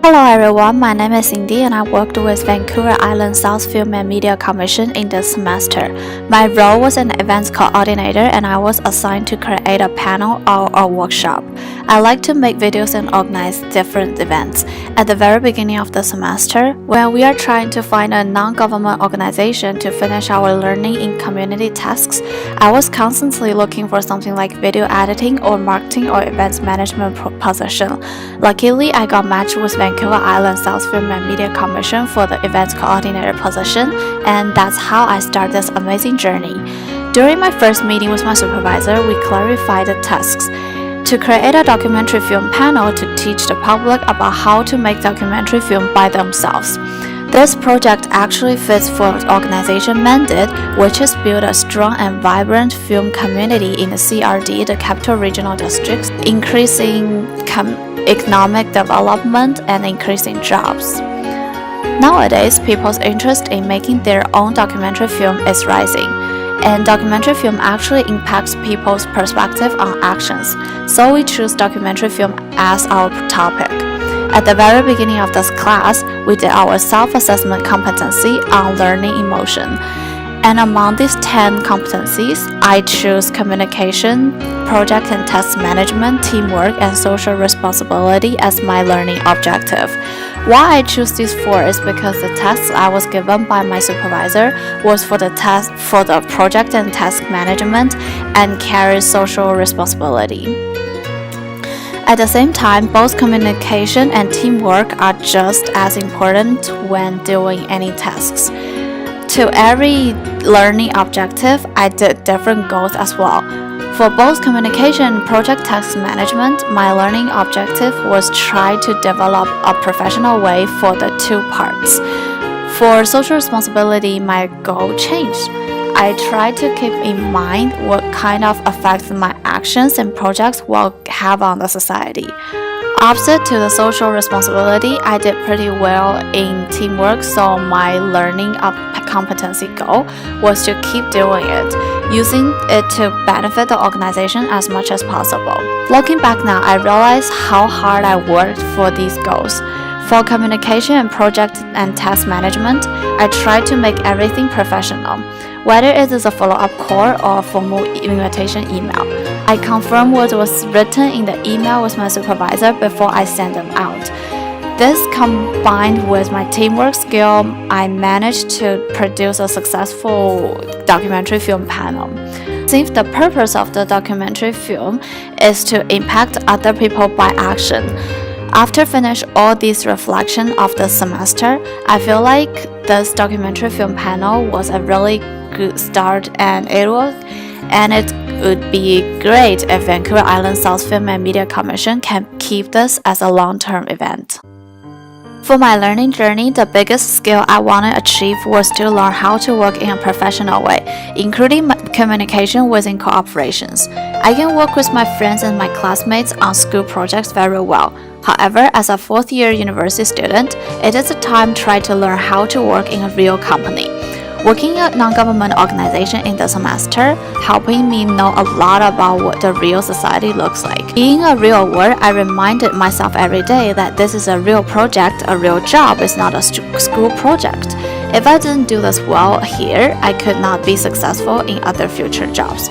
Hello everyone, my name is Cindy and I worked with Vancouver Island South Film and Media Commission in this semester. My role was an events coordinator and I was assigned to create a panel or a workshop. I like to make videos and organize different events. At the very beginning of the semester, when we are trying to find a non-government organization to finish our learning in community tasks, I was constantly looking for something like video editing or marketing or events management position. Luckily, I got matched with Vancouver Island South Film and Media Commission for the events coordinator position, and that's how I started this amazing journey. During my first meeting with my supervisor, we clarified the tasks. To create a documentary film panel to teach the public about how to make documentary film by themselves. This project actually fits for the organization mandate, which is build a strong and vibrant film community in the CRD, the Capital Regional Districts, increasing economic development and increasing jobs. Nowadays, people's interest in making their own documentary film is rising, and documentary film actually impacts people's perspective on actions, so we choose documentary film as our topic. At the very beginning of this class, we did our self-assessment competency on learning emotion. And among these 10 competencies, I choose communication, project and task management, teamwork, and social responsibility as my learning objective. Why I choose these 4 is because the tasks I was given by my supervisor was for the project and task management and carries social responsibility. At the same time, both communication and teamwork are just as important when doing any tasks. To every learning objective, I did different goals as well. For both communication and project task management, my learning objective was try to develop a professional way for the 2 parts. For social responsibility, my goal changed. I tried to keep in mind what kind of effects my actions and projects will have on the society. Opposite to the social responsibility, I did pretty well in teamwork, so my learning competency goal was to keep doing it, using it to benefit the organization as much as possible. Looking back now, I realize how hard I worked for these goals. For communication and project and task management, I tried to make everything professional, whether it is a follow-up call or a formal invitation email. I confirm what was written in the email with my supervisor before I send them out. This combined with my teamwork skill, I managed to produce a successful documentary film panel. Since the purpose of the documentary film is to impact other people by action, after finish all these reflection of the semester, I feel like this documentary film panel was a really good start, and it would be great if Vancouver Island South Film and Media Commission can keep this as a long-term event. For my learning journey, the biggest skill I want to achieve was to learn how to work in a professional way, including communication within cooperations. I can work with my friends and my classmates on school projects very well. However, as a 4th-year university student, it is a time to try to learn how to work in a real company. Working in a non-government organization in the semester, helping me know a lot about what the real society looks like. Being a real world, I reminded myself every day that this is a real project, a real job, it's not a school project. If I didn't do this well here, I could not be successful in other future jobs.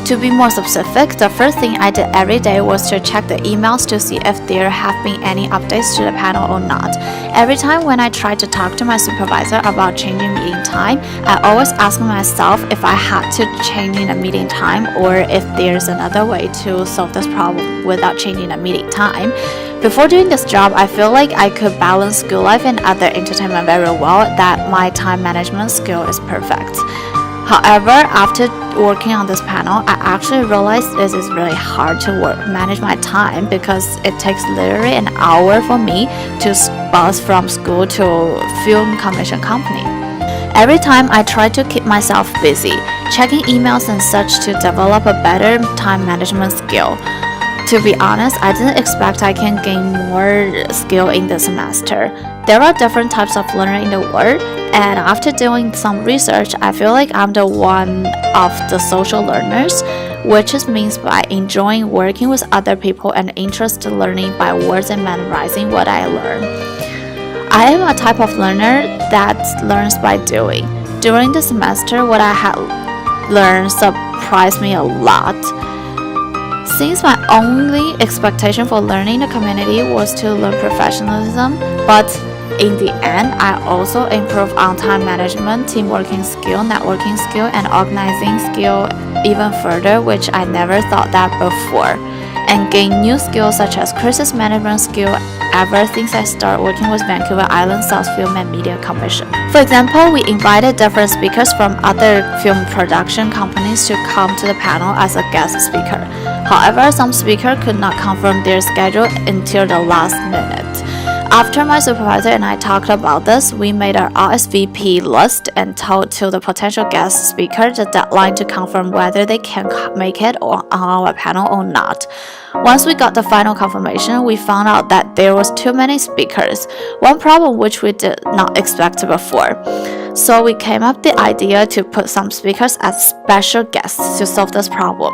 To be more specific, the first thing I did every day was to check the emails to see if there have been any updates to the panel or not. Every time when I tried to talk to my supervisor about changing meeting time, I always asked myself if I had to change the meeting time or if there's another way to solve this problem without changing the meeting time. Before doing this job, I feel like I could balance school life and other entertainment very well, that my time management skill is perfect. However, after working on this panel, I actually realized this is really hard to manage my time because it takes literally an hour for me to bus from school to film commission company. Every time I try to keep myself busy, checking emails and such to develop a better time management skill. To be honest, I didn't expect I can gain more skill in the semester. There are different types of learning in the world, and after doing some research, I feel like I'm the one of the social learners, which means by enjoying working with other people and interested in learning by words and memorizing what I learn. I am a type of learner that learns by doing. During the semester, what I had learned surprised me a lot. Since my only expectation for learning the community was to learn professionalism, but in the end, I also improved on time management, team working skill, networking skill, and organizing skill even further, which I never thought that before, and gained new skills such as crisis management skill ever since I started working with Vancouver Island South Film and Media Commission. For example, we invited different speakers from other film production companies to come to the panel as a guest speaker. However, some speakers could not confirm their schedule until the last minute. After my supervisor and I talked about this, we made our RSVP list and told to the potential guest speaker the deadline to confirm whether they can make it on our panel or not. Once we got the final confirmation, we found out that there was too many speakers, one problem which we did not expect before. So we came up with the idea to put some speakers as special guests to solve this problem.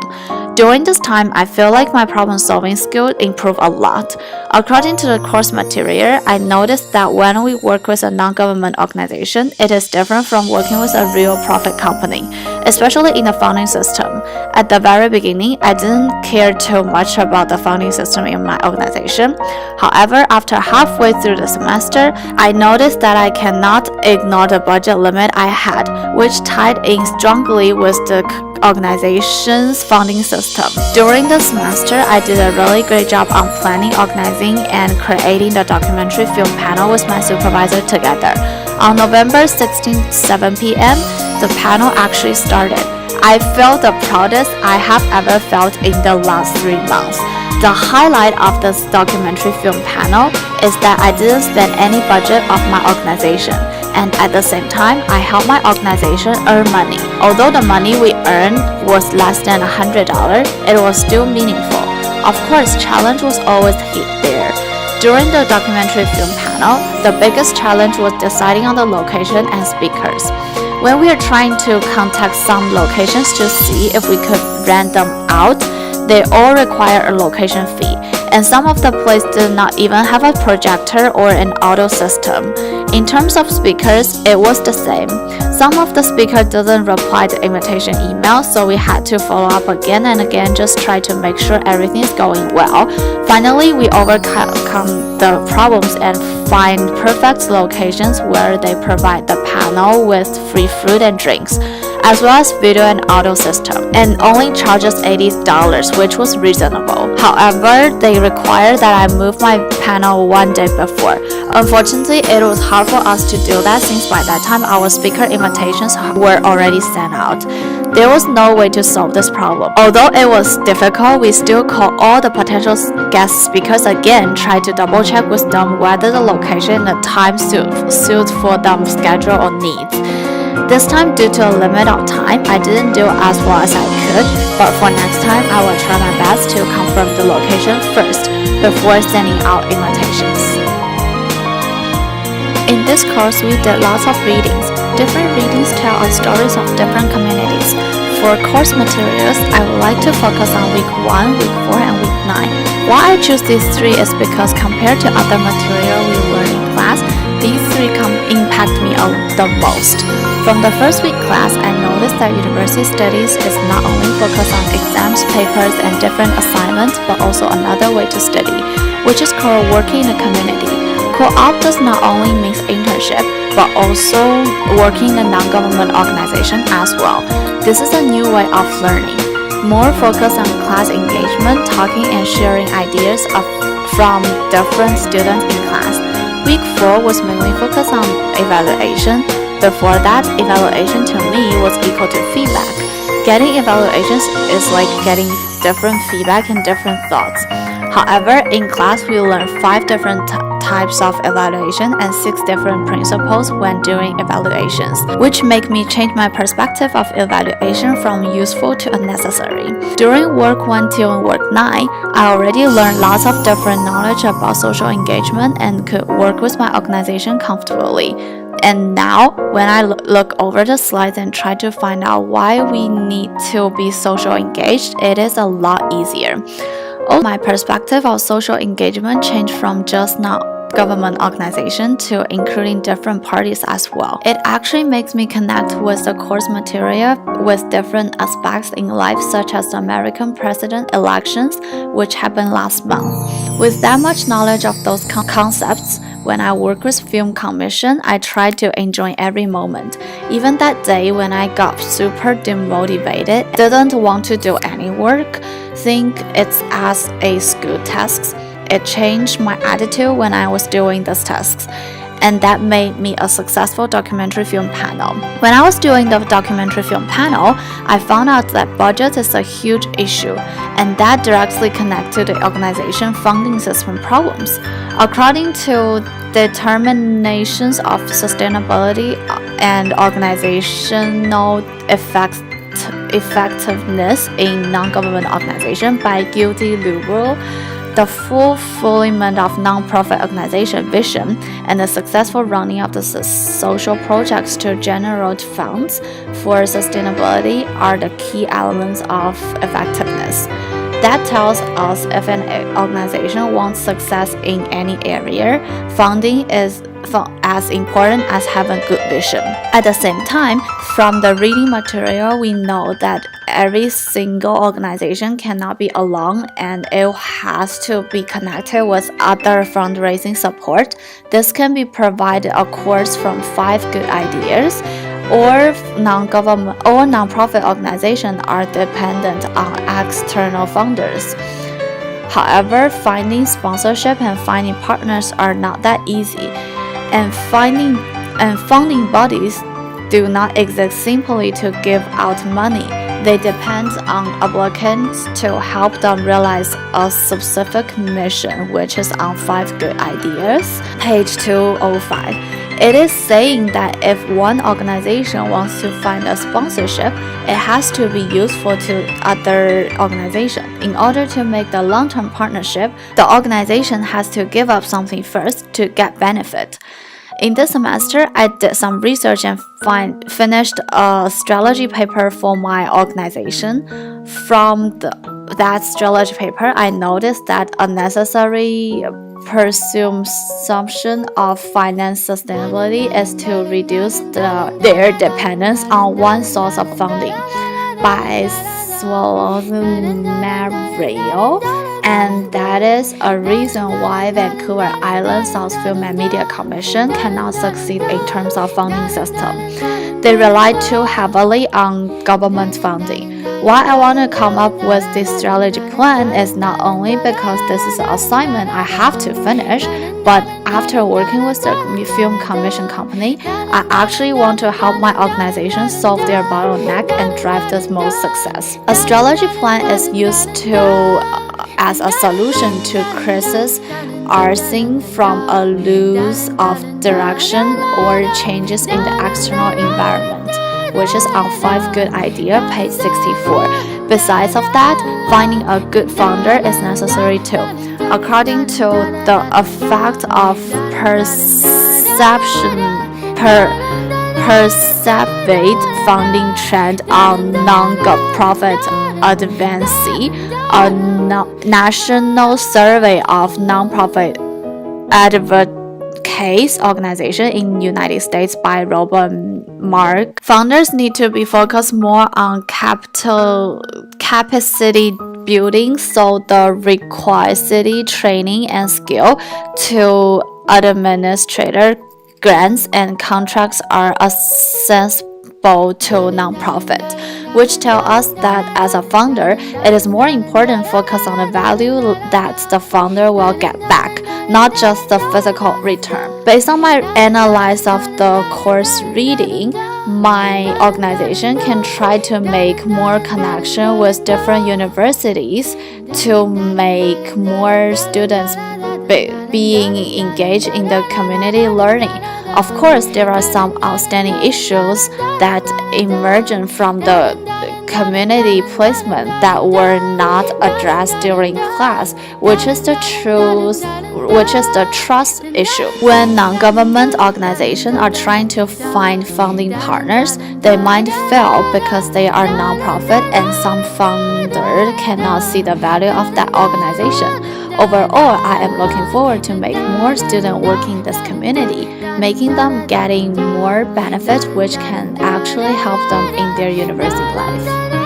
During this time, I feel like my problem-solving skill improved a lot. According to the course material, I noticed that when we work with a non-government organization, it is different from working with a real profit company, especially in the funding system. At the very beginning, I didn't care too much about the funding system in my organization. However, after halfway through the semester, I noticed that I cannot ignore the budget limit I had, which tied in strongly with the organization's funding system. During the semester, I did a really great job on planning, organizing, and creating the documentary film panel with my supervisor together. On November 16th, 7 p.m., the panel actually started. I felt the proudest I have ever felt in the last 3 months. The highlight of this documentary film panel is that I didn't spend any budget of my organization, and at the same time, I helped my organization earn money. Although the money we earned was less than $100, it was still meaningful. Of course, challenge was always there. During the documentary film panel, the biggest challenge was deciding on the location and speakers. When we were trying to contact some locations to see if we could rent them out, they all require a location fee, and some of the places did not even have a projector or an audio system. In terms of speakers, it was the same. Some of the speakers didn't reply to invitation email, so we had to follow up again and again, just try to make sure everything is going well. Finally, we overcome the problems and find perfect locations where they provide the panel with free food and drinks, as well as video and audio system, and only charges $80, which was reasonable. However, they required that I move my panel 1 day before. Unfortunately, it was hard for us to do that since by that time our speaker invitations were already sent out. There was no way to solve this problem. Although it was difficult, we still called all the potential guest speakers again, tried to double check with them whether the location and the time suit for them schedule or needs. This time, due to a limit of time, I didn't do as well as I could, but for next time, I will try my best to confirm the location first before sending out invitations. In this course, we did lots of readings. Different readings tell us stories of different communities. For course materials, I would like to focus on week 1, week 4, and week 9. Why I choose these 3 is because compared to other material we learn in class, these 3 impact me the most. From the first week class, I noticed that university studies is not only focused on exams, papers, and different assignments, but also another way to study, which is called working in a community. Co-op does not only mean internship, but also working in a non-government organization as well. This is a new way of learning, more focused on class engagement, talking and sharing ideas from different students in class. Week 4 was mainly focused on evaluation. Before that, evaluation to me was equal to feedback. Getting evaluations is like getting different feedback and different thoughts. However, in class, we learn 5 different types of evaluation and 6 different principles when doing evaluations, which make me change my perspective of evaluation from useful to unnecessary. During work 1 till work 9, I already learned lots of different knowledge about social engagement and could work with my organization comfortably. And now, when I look over the slides and try to find out why we need to be social engaged, it is a lot easier. Also, my perspective of social engagement changed from just non-government organization to including different parties as well. It actually makes me connect with the course material with different aspects in life, such as the American president elections, which happened last month. With that much knowledge of those concepts, when I work with Film Commission, I try to enjoy every moment. Even that day when I got super demotivated, didn't want to do any work, think it's as a school tasks, it changed my attitude when I was doing these tasks. And that made me a successful documentary film panel. When I was doing the documentary film panel, I found out that budget is a huge issue, and that directly connects to the organization funding system problems. According to determinations of sustainability and organizational effectiveness in non-government organization by Gildy Luberal, the fulfillment of non-profit organization vision and the successful running of the social projects to generate funds for sustainability are the key elements of effectiveness. That tells us if an organization wants success in any area, funding is as important as having good vision. At the same time, from the reading material, we know that every single organization cannot be alone and it has to be connected with other fundraising support. This can be provided a course from 5 good ideas, or non-government or non-profit organizations are dependent on external funders. However, finding sponsorship and finding partners are not that easy, and funding bodies do not exist simply to give out money. They depend on applicants to help them realize a specific mission, which is on 5 good ideas, page 205. It is saying that if one organization wants to find a sponsorship, it has to be useful to other organizations. In order to make the long-term partnership, the organization has to give up something first to get benefit. In this semester, I did some research and finished a strategy paper for my organization. From that strategy paper, I noticed that a necessary presumption of finance sustainability is to reduce their dependence on one source of funding by Mario, and that is a reason why Vancouver Island Southfield Media Commission cannot succeed in terms of funding system. They rely too heavily on government funding. Why I want to come up with this strategy plan is not only because this is an assignment I have to finish, but after working with the Film Commission company, I actually want to help my organization solve their bottleneck and drive the most success. A strategy plan is used as a solution to crises arising from a loss of direction or changes in the external environment, which is on 5 good idea, page 64. Besides of that, finding a good founder is necessary too. According to the effect of perceived funding trend on non-profit advocacy, a national survey of non-profit advocacy organization in the United States by Robert Mark. Founders need to be focused more on capacity building, so the requisite training and skill to administrator grants and contracts are accessible to non-profit, which tell us that as a founder, it is more important to focus on the value that the founder will get back, not just the physical return. Based on my analysis of the course reading, my organization can try to make more connection with different universities to make more students being engaged in the community learning. Of course, there are some outstanding issues that emerge from the community placement that were not addressed during class, which is the trust issue. When non-government organizations are trying to find funding partners, they might fail because they are non-profit and some funders cannot see the value of that organization. Overall, I am looking forward to make more students work in this community, making them getting more benefit which can actually help them in their university life.